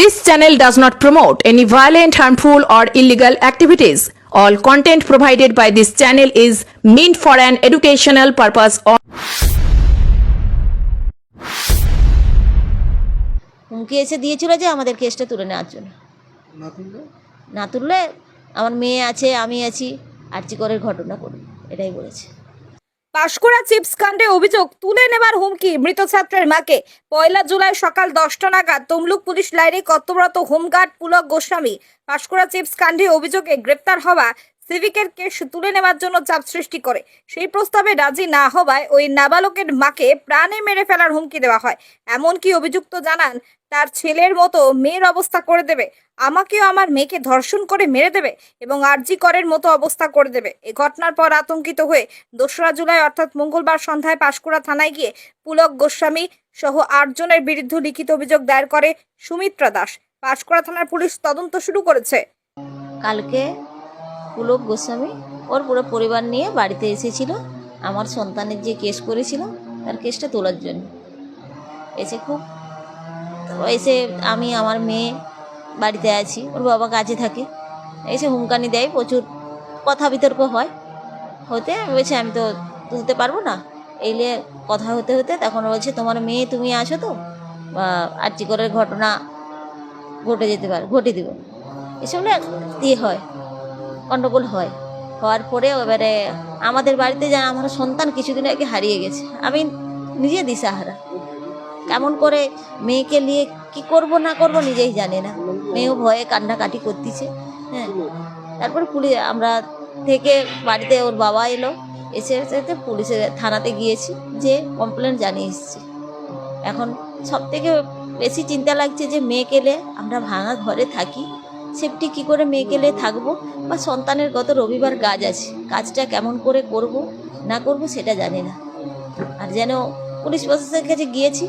This channel does not promote any violent, harmful, or illegal activities. All content provided by this channel is meant for an educational purpose only. হুমকি এসে দিয়েছিল যে আমাদের কেসটা তুলে নেওয়ার জন্য। না তুললে আমার মেয়ে আছে, আমি আছি, আর্চিকরের ঘটনা করবে, এটাই বলেছে। পাঁশকুড়া চিপস কাণ্ডে অভিযোগ তুলে নেবার হুমকি মৃত ছাত্রের মাকে। 1 জুলাই সকাল 10টা নাগাদ তমলুক পুলিশ লাইনে কর্তব্যরত হোমগার্ড পুলক গোস্বামী পাঁশকুড়া চিপস কাণ্ডে অভিযোগে গ্রেপ্তার হওয়া সিভিকের কেস তুলে নেওয়ার জন্য চাপ সৃষ্টি করে। সেই প্রস্তাবে রাজি না হওয়ায় ওই নাবালকের মাকে প্রাণে মেরে ফেলার হুমকি দেওয়া হয়। এমনকি অভিযুক্ত জানান তার ছেলের মতো মেয়ের অবস্থা করে দেবে, আমাকেও আমার মেয়েকে ধর্ষণ করে মেরে দেবে এবং আরজি করের মতো অবস্থা করে দেবে। এই ঘটনার পর আতঙ্কিত হয়ে 2রা জুলাই অর্থাৎ মঙ্গলবার সন্ধ্যায় পাঁশকুড়া থানায় গিয়ে পুলক গোস্বামী সহ 8 জনের বিরুদ্ধে লিখিত অভিযোগ দায়ের করে সুমিত্রা দাস। পাঁশকুড়া থানার পুলিশ তদন্ত শুরু করেছে। কালকে পুলক গোস্বামী ওর পুরো পরিবার নিয়ে বাড়িতে এসেছিল আমার সন্তানের যে কেস করেছিল তার কেসটা তোলার জন্য। এসে আমি আমার মেয়ে বাড়িতে আছি, ওর বাবা কাজে থাকে, এসে হুমকানি দেয়, প্রচুর কথা বিতর্ক হতে বলছে আমি তো তুলতে পারবো না। এই নিয়ে কথা হতে হতে তখন বলছে তোমার মেয়ে তুমি আছো তো, আর্চিকরের ঘটনা ঘটে দিব, এসব দিয়ে হয় গণ্ডগোল হওয়ার পরে এবারে আমাদের বাড়িতে যা আমার সন্তান কিছুদিন আগে হারিয়ে গেছে, আমি নিজে দিশাহারা, কেমন করে মেয়েকে নিয়ে কি করব না করব নিজেই জানি না। মেয়েও ভয়ে কান্নাকাটি করতেছে। হ্যাঁ, তারপরে পুলিশ আমরা থেকে বাড়িতে ওর বাবা এলো, এসে পুলিশের থানাতে গিয়েছি, যে কমপ্লেন জানিয়ে এসেছি। এখন সব থেকে বেশি চিন্তা লাগছে যে মেয়েকে নিয়ে আমরা ভাঙা ঘরে থাকি, সেফটি কী করে মেয়েকে নিয়ে থাকবো, বা সন্তানের গত রবিবার কাজ আছে, কাজটা কেমন করে করব না করব সেটা জানি না। আর যেন পুলিশ প্রশাসনের কাছে গিয়েছি,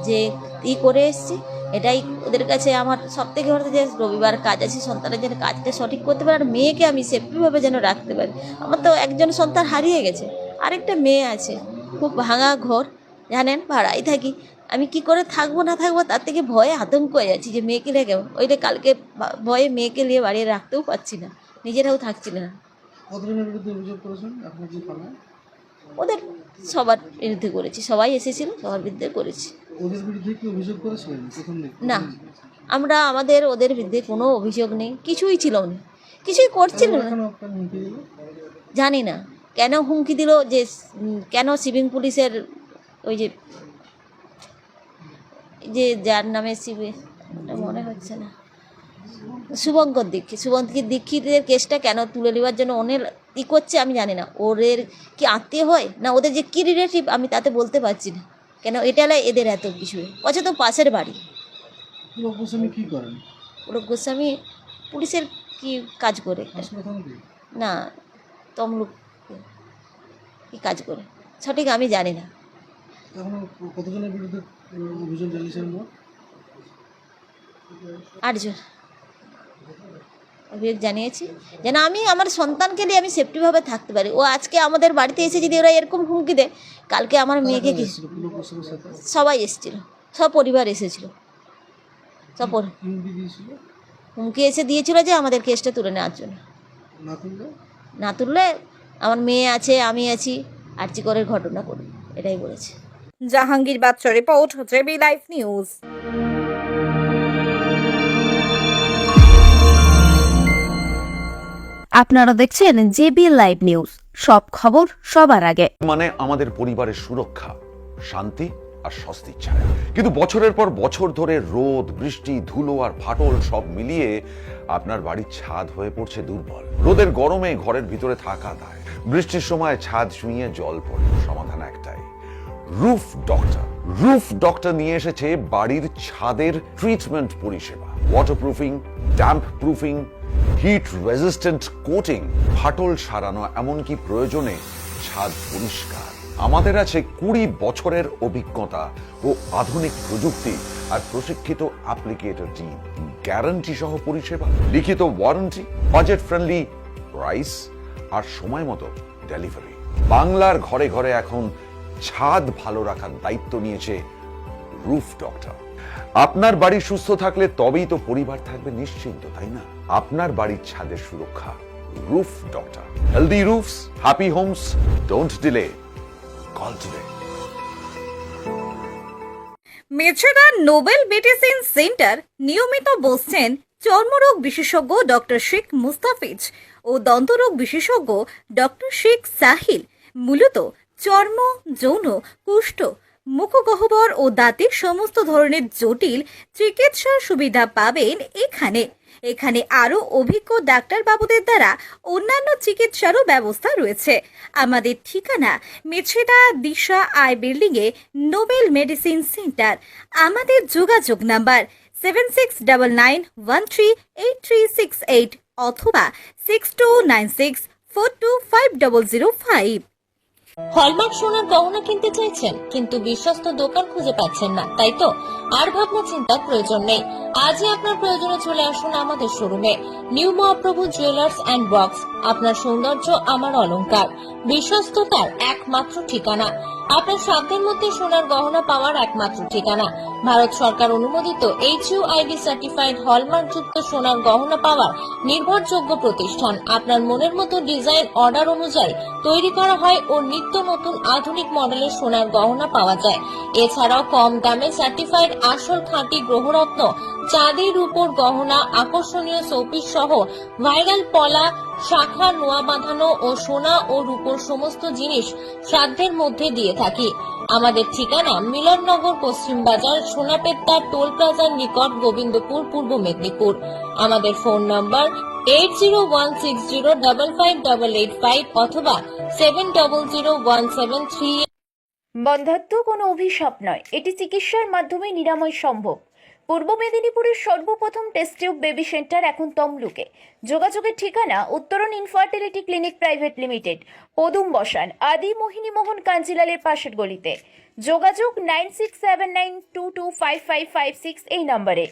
যে করে এসছি, এটাই ওদের কাছে আমার সব থেকে বড়, যে রবিবার কাজ আছে, সন্তানের যেন কাজটা সঠিক করতে পারে, আর মেয়েকে আমি সেফটিভাবে যেন রাখতে পারি। আমার তো একজন সন্তান হারিয়ে গেছে, আরেকটা মেয়ে আছে, খুব ভাঙা ঘর, জানেন ভাড়াই থাকি, আমি কি করে থাকবো না থাকবো তার থেকে ভয়ে আতঙ্ক হয়ে যাচ্ছি যে মেয়েকে নিয়ে কেমন। ওইটা কালকে ভয়ে মেয়েকে নিয়ে বাড়ি রাখতেও পারছি না, নিজেরাও থাকছি না। ওদের সবার বিরুদ্ধে করেছি, সবাই এসেছিল, সবার বিরুদ্ধে করেছি। ওদের বিরুদ্ধে কি অভিযোগ করেছিলেন? না, ওদের বিরুদ্ধে কোনো অভিযোগ নেই, কিছুই ছিল না, কিছুই করছিল না। জানি না কেন হুমকি দিল, যে কেন সিভিং পুলিশের ওই যে যার নামে মনে হচ্ছে না, শুভঙ্কর দীক্ষিতের কেসটা কেন তুলে নেওয়ার জন্য অনেক করছে আমি জানি না। ওদের কি আত্মীয় হয় না ওদের যে কি রিলেটিভ আমি তাতে বলতে পারছি না, কেন এটা এদের এত কিছু বলছে তো পাশের বাড়ি। পুলক গোস্বামী কি করেন? পুলক গোস্বামী পুলিশের কি কাজ করে, না তমলুক কি কাজ করে সঠিক আমি জানি না। কতজনের বিরুদ্ধে অভিযোগ জানিয়েছেন? 8 জন অভিযোগ জানিয়েছি, যেন আমি আমার সন্তানকে নিয়ে আমি সেফটিভাবে থাকতে পারি। ও আজকে আমাদের বাড়িতে এসে যদি ওরা এরকম হুমকি দেয়, কালকে আমার মেয়েকে কি সবাই এসেছিল, সব পরিবার এসেছিল, সব হুমকি এসে দিয়েছিল যে আমাদের কেসটা তুলে নেওয়ার জন্য। না তুললে আমার মেয়ে আছে, আমি আছি, আর্চিকরের ঘটনা করবে, এটাই বলেছে। জাহাঙ্গীর বাদশা রিপোর্ট, জেবি লাইভ নিউজ। আপনারা দেখছেন জেবি লাইভ নিউজ, সব খবর সবার আগে। মানে আমাদের পরিবারের সুরক্ষা, শান্তি আর স্বস্তির ছায়া। কিন্তু বছরের পর বছর ধরে রোদ, বৃষ্টি, ধুলো আর ফাটল সব মিলিয়ে আপনার বাড়ির ছাদ হয়ে পড়ছে দুর্বল। রোদের গরমে ঘরের ভিতরে থাকা দায়, বৃষ্টির সময় ছাদ ছুঁয়ে জল পড়ে। সমাধান একটাই, রুফ ডক্টর। রুফ ডক্টর নিয়ে এসেছে বাড়ির ছাদের ট্রিটমেন্ট পরিষেবা, waterproofing, damp proofing, hit resistant coating, ফাটল সারানো, এমনকি প্রয়োজনে ছাদ পরিষ্কার। আমাদের আছে 20 বছরের অভিজ্ঞতা ও আধুনিক প্রযুক্তি আর প্রশিক্ষিত অ্যাপ্লিকেটর টিম। গ্যারান্টি সহ পরিষেবা, লিখিত ওয়ারেন্টি, বাজেট ফ্রেন্ডলি প্রাইস আর সময় মতো ডেলিভারি। বাংলার ঘরে ঘরে এখন ছাদ ভালো রাখার দায়িত্ব নিয়েছে রুফ ডক্টর। আপনার বাড়ি সুস্থ থাকলে তবেই তো পরিবার থাকবে নিশ্চিন্ত, তাই না? আপনার বাড়ির ছাদের সুরক্ষা roof doctor. Healthy roofs, happy homes, don't delay, call today. Mecheda Nobel medicine centre নিয়মিত বসছেন চর্মরোগ বিশেষজ্ঞ ডক্টর শেখ মুস্তাফিজ ও দন্তরোগ বিশেষজ্ঞ ডক্টর শেখ সাহিল। মূলত চর্ম, যৌন, কুষ্ঠ, মুখগহ্বর ও দাঁতের সমস্ত ধরনের জটিল চিকিৎসার সুবিধা পাবেন এখানে আরও অভিজ্ঞ ডাক্তারবাবুদের দ্বারা অন্যান্য চিকিৎসারও ব্যবস্থা রয়েছে। আমাদের ঠিকানা মেছেদা দিশা আই বিল্ডিংয়ে নোবেল মেডিসিন সেন্টার। আমাদের যোগাযোগ নাম্বার 7699138368 অথবা 6296425005। হলমার্ক সোনার গহনা কিনতে চাইছেন কিন্তু বিশ্বস্ত দোকান খুঁজে পাচ্ছেন না, তাই তো? আর ভাবনা চিন্তার প্রয়োজন নেই। আজই আপনার প্রয়োজনে চলে আসুন আমাদের শোরুমে। New Mahaprabhu jewellers and works, আপনার সৌন্দর্য আমার অলংকার, বিশ্বস্ততার একমাত্র ঠিকানা। আপনার সাধ্যের মধ্যে সোনার গহনা পাওয়ার একমাত্র ঠিকানা। ভারত সরকার অনুমোদিত HUID সার্টিফাইড হলমার্ক যুক্ত সোনার গহনা পাওয়ার নির্ভরযোগ্য প্রতিষ্ঠান। আপনার মনের মতো ডিজাইন অর্ডার অনুযায়ী তৈরি করা হয় ও নিত্য নতুন আধুনিক মডেলের সোনার গহনা পাওয়া যায়। এছাড়াও কম দামে সার্টিফাইড আসল খাঁটি গ্রহরত্ন, চাঁদির উপর গহনা, আকর্ষণীয় শোপিস সহ ভাইরাল পলা, শাখা, নোয়া বাঁধানো ও সোনা ও রূপোর সমস্ত জিনিস সাধ্যের মধ্যে দিয়ে থাকি। আমাদের ঠিকানা মিলননগর, পশ্চিম বাজার, সোনাপেত্তা টোল প্লাজার নিকট, গোবিন্দপুর, পূর্ব মেদিনীপুর। আমাদের ফোন নম্বর 8016055885 অথবা 700173। বন্ধ্যাত্ব কোনো অভিশাপ নয়, এটি চিকিৎসার মাধ্যমে নিরাময় সম্ভব। পূর্ব মেদিনীপুরের সর্বপ্রথম টেস্ট টিউব বেবি সেন্টার এখন তমলুকে। যোগাযোগের ঠিকানা উত্তরণ ইনফার্টিলিটি ক্লিনিক প্রাইভেট লিমিটেড, পদুম বসান, আদি মোহিনী মোহন কাঞ্জিলালের পাশের গলিতে। যোগাযোগ 9679225556 এই নম্বরে।